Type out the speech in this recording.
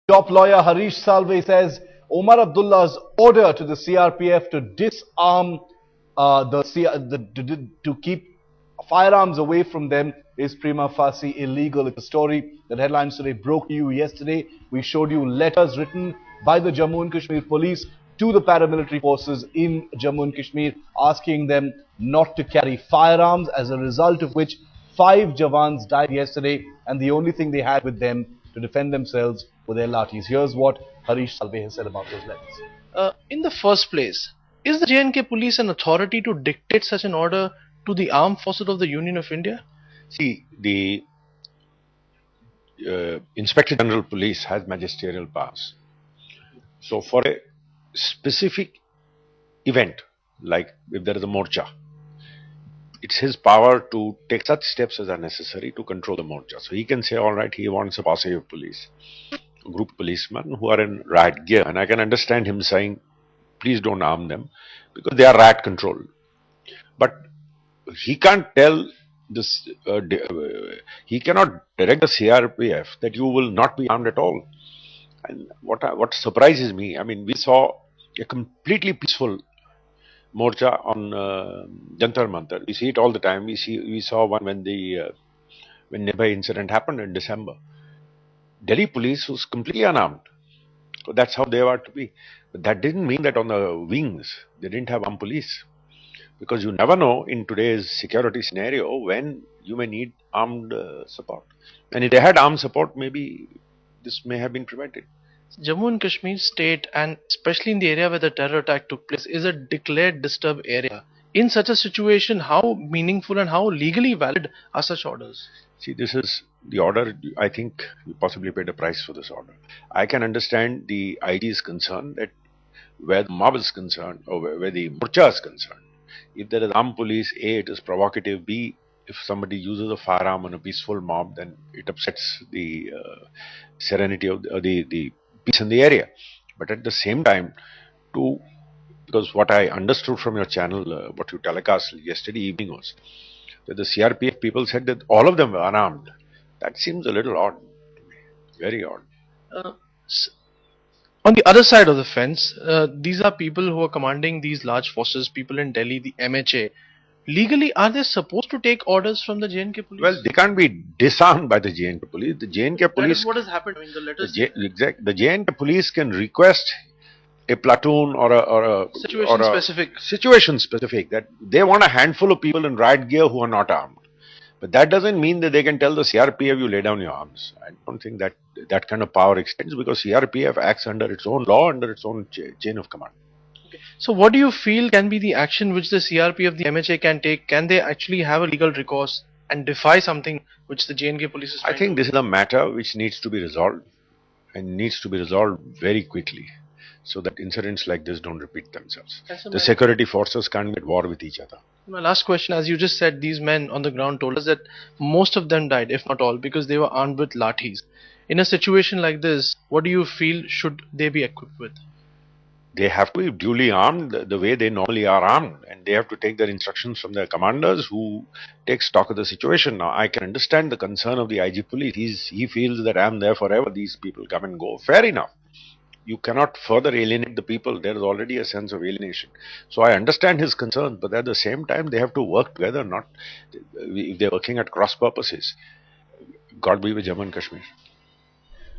Top lawyer Harish Salve says Omar Abdullah's order to the CRPF to disarm to keep firearms away from them is prima facie illegal. It's a story that Headlines Today broke to you yesterday. We showed you letters written by the Jammu and Kashmir police to the paramilitary forces in Jammu and Kashmir asking them not to carry firearms, as a result of which 5 jawans died yesterday, and the only thing they had with them to defend themselves were their lathis. Here's what Harish Salve has said about those letters. In the first place, is the J&K police an authority to dictate such an order to the armed forces of the Union of India? See, the Inspector General Police has magisterial powers. So for a specific event, like if there is a morcha, it's his power to take such steps as are necessary to control the morcha. So he can say, all right, he wants a posse of police, a group of policemen who are in riot gear. And I can understand him saying, please don't arm them, because they are riot controlled. But he can't tell this, he cannot direct the CRPF that you will not be armed at all. And what surprises me, I mean, we saw a completely peaceful morcha on Jantar Mantar. We see it all the time. We saw one when the Nirbhay incident happened in December. Delhi police was completely unarmed. So that's how they were to be. But that didn't mean that on the wings they didn't have armed police, because you never know in today's security scenario when you may need armed support. And if they had armed support, maybe this may have been prevented. Jammu and Kashmir state, and especially in the area where the terror attack took place, is a declared disturbed area. In such a situation, how meaningful and how legally valid are such orders? See, this is the order. I think you possibly paid a price for this order. I can understand the IG's concern that where the mob is concerned, or where the morcha is concerned, if there is armed police, A, it is provocative, B, if somebody uses a firearm on a peaceful mob, then it upsets the serenity of the peace in the area. But at the same time, because what I understood from your channel, what you telecast yesterday evening was that the CRPF people said that all of them were unarmed. That seems a little odd to me, very odd. On the other side of the fence, these are people who are commanding these large forces, people in Delhi, the MHA. Legally, are they supposed to take orders from the J&K police? Well, they can't be disarmed by the J&K police. The J&K police... That is what has happened. I mean, the letters... The J&K police can request a platoon or a situation specific that they want a handful of people in riot gear who are not armed. But that doesn't mean that they can tell the CRPF, you lay down your arms. I don't think that that kind of power extends, because CRPF acts under its own law, under its own chain of command. Okay. So what do you feel can be the action which the CRPF, the MHA can take? Can they actually have a legal recourse and defy something which the J&K police is trying I think this is a matter which needs to be resolved, and needs to be resolved very quickly, so that incidents like this don't repeat themselves. The security forces can't be at war with each other. My last question, as you just said, these men on the ground told us that most of them died, if not all, because they were armed with lathis. In a situation like this, what do you feel should they be equipped with? They have to be duly armed the way they normally are armed, and they have to take their instructions from their commanders, who take stock of the situation. Now, I can understand the concern of the IG police. He feels that I'm there forever, these people come and go. Fair enough. You cannot further alienate the people. There is already a sense of alienation. So I understand his concern, but at the same time, they have to work together, not if they're working at cross purposes. God be with Jammu and Kashmir.